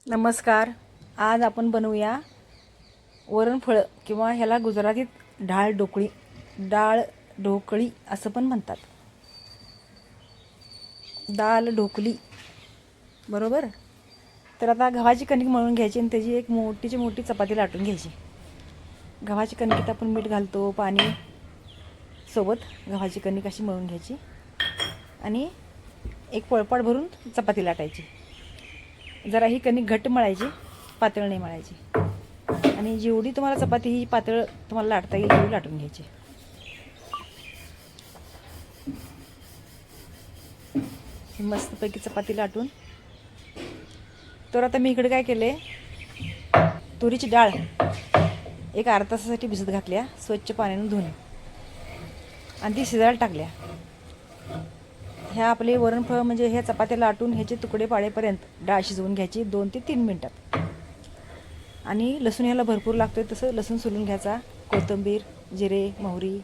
नमस्कार. आज आपण बनवूया वरणफळं किंवा ह्याला गुजरातीत डाळ ढोकळी असं पण म्हणतात. दाल ढोकली बरोबर. तर आता गव्हाची कणिक मळून घ्यायची आणि त्याची एक मोठीची मोठी चपाती लाटून घ्यायची. गव्हाची कणिकीत आपण मीठ घालतो, पाणी सोबत गव्हाची कणिक अशी मळून घ्यायची आणि एक पोळपाट भरून चपाती लाटायची. जरा ही कणिक घट्ट मळायची, पातळ नाही मळायची. आणि जेवढी तुम्हाला चपाती ही पातळ तुम्हाला लाटता येईल तेवढी लाटून घ्यायची. मस्तपैकी चपाती लाटून तर आता मी इकडे काय केले, तुरीची डाळ एक अर्धा तासासाठी भिजत घातल्या, स्वच्छ पाण्याने धुवून आणि ती शिजायला टाकल्या. ह्या आपले वरणफळ म्हणजे ह्या चपात्या लाटून ह्याचे तुकडे पाडेपर्यंत डाळ शिजवून घ्यायची 2 ते 3 मिनटात. आणि लसूण ह्याला भरपूर लागतोय तसं लसूण सोलून घ्यायचा, कोथिंबीर, जिरे, मोहरी.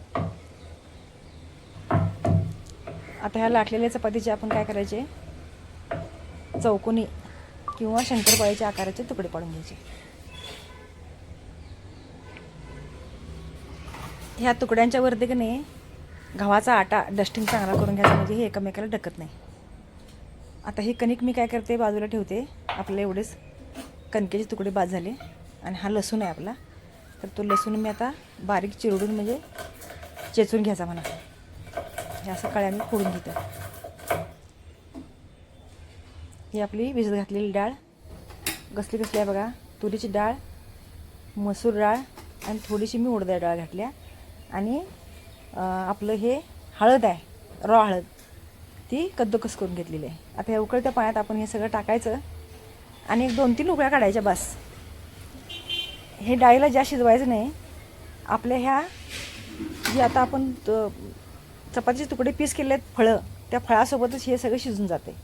आता ह्या लाटलेल्या चपातीचे आपण काय करायचे, चौकोनी किंवा शंकरपाळीच्या आकाराचे तुकडे पाडून घ्यायचे. ह्या तुकड्यांच्या वरती की नाही गव्हाचा आटा डस्टिंग चांगला करून घ्यायचा, म्हणजे हे एकमेकाला ढकत नाही. आता ही कणिक मी काय करते, बाजूला ठेवते. आपले एवढेच कणकेचे तुकडे बाद झाले. आणि हा लसूण आहे आपला, तर तो लसूण मी आता बारीक चिरडून म्हणजे चेचून घ्यायचा म्हणा. हे असं कळ्याने फोडून घेते. ही आपली भिजत घातलेली डाळ कसली आहे बघा. तुरीची डाळ, मसूर डाळ आणि थोडीशी मी उडदाची डाळ घातल्या. आणि आपलं हे हळद आहे, रॉ हळद, ती कद्दूकस करून घेतलेली आहे. आता ह्या उकळत्या पाण्यात आपण हे सगळं टाकायचं आणि 1-2-3 उकळ्या काढायच्या बस. हे डाळीला जास्त शिजवायचं नाही. आपल्या ह्या जे आता आपण चपातीचे तुकडे पीस केले आहेत फळं, त्या फळासोबतच हे सगळं शिजून जाते.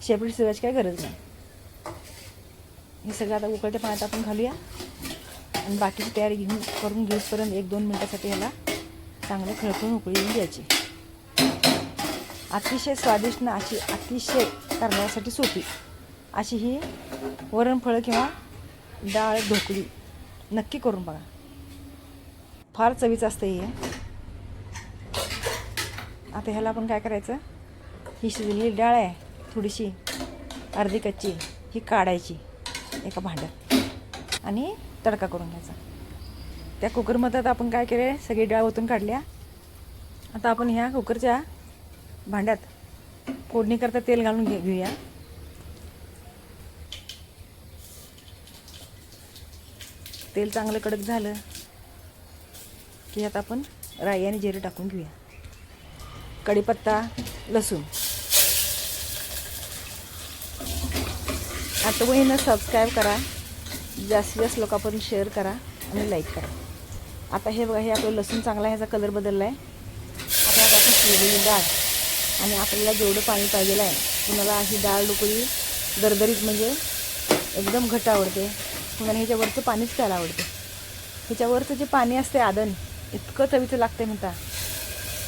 शेपटी शिजवायची काही गरज नाही. हे सगळं आता उकळत्या पाण्यात आपण घालूया आणि बाकीची तयारी करून घेऊपर्यंत 1-2 मिनटासाठी ह्याला चांगलं खळखळून उकळी येऊन द्यायची. अतिशय स्वादिष्ट ना अशी, अतिशय करण्यासाठी सोपी अशी ही वरणफळं किंवा डाळ ढोकळी नक्की करून बघा. फार चवीचं असतं हे. आता ह्याला आपण काय करायचं, ही शिजलेली डाळ आहे थोडीशी अर्धी कच्ची, ही काढायची एका भांड्यात आणि तडका करून घ्यायचा. त्या कुकरमध्ये आता आपण काय केले, सगळी डाळ ओतून काढल्या. आता आपण ह्या कुकरच्या भांड्यात फोडणी करता तेल घालून घेऊया. तेल चांगलं कडक झालं की आता आपण राई आणि जिरे टाकून घेऊया, कढीपत्ता, लसूण. आता वहीनं सबस्क्राईब करा, जास्तीत जास्त लोकांपर्यंत शेअर करा आणि लाईक करा. आता हे बघा, हे आपलं लसूण चांगला ह्याचा कलर बदलला आहे. आता आपण शिजलेली डाळ आणि आपल्याला जेवढं पाणी पाहिजेलं आहे, कुणाला ही डाळ ढोकळी दरदरीत म्हणजे एकदम घट्ट आवडते, कुणाला ह्याच्यावरचं पाणीच प्यायला आवडते. ह्याच्यावरचं जे पाणी असते आदन इतकं चवीचं लागते म्हणता,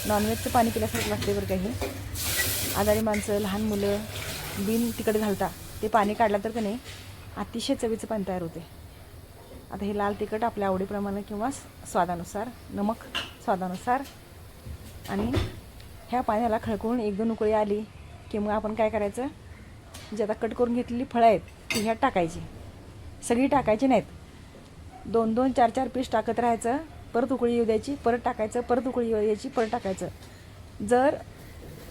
नॉनव्हेजचं पाणी पिल्यासारखं लागते बरं. काही आजारी माणसं, लहान मुलं बिन तिखट घालता ते पाणी काढलं तर का नाही अतिशय चवीचं पाणी तयार होते. आता हे लाल तिखट आपल्या आवडीप्रमाणे किंवा स्वादानुसार, नमक स्वादानुसार. आणि ह्या पाण्याला खळखळून 1-2 उकळी आली की मग आपण काय करायचं, जी आता कट करून घेतलेली फळं आहेत ती ह्यात टाकायची. सगळी टाकायची नाहीत, 2-2, 4-4 पीस टाकत राहायचं. परत उकळी येऊ द्यायची, परत टाकायचं, परत उकळी येऊ द्यायची, परत टाकायचं. जर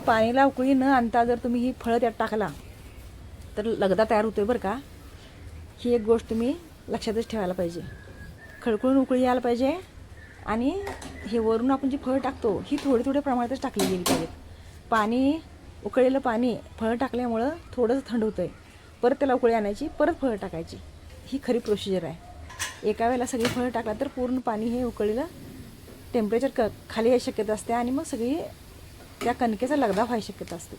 पाणीला उकळी न आणता जर तुम्ही ही फळं त्यात टाकला तर लगदा तयार होतोय बरं का. ही एक गोष्ट तुम्ही लक्षातच ठेवायला पाहिजे. खळखळून उकळी यायला पाहिजे आणि हे वरून आपण जी फळं टाकतो ही थोड्या प्रमाणातच टाकली गेली पाहिजेत. पाणी उकळलेलं पाणी फळं टाकल्यामुळं थोडंसं थंड होतं आहे, परत त्याला उकळी आणायची, परत फळं टाकायची. ही खरी प्रोसिजर आहे. एका वेळेला सगळी फळं टाकला तर पूर्ण पाणी हे उकळलेलं टेम्परेचर खाली यायची शक्यता असते आणि मग सगळी त्या कणकेचा लगदा व्हायची शक्यता असते.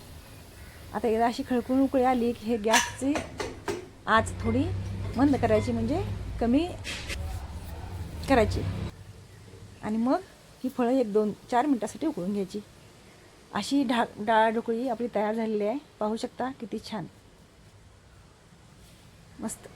आता एकदा अशी खळखळून उकळी आली की हे गॅसची आच थोडी मंद करायची, म्हणजे कमी करायची. आणि मग ही फळं 1-2-4 मिनटासाठी उकळून घ्यायची. अशी डाळ ढोकळी आपली तयार झालेली आहे. पाहू शकता किती छान. मस्त.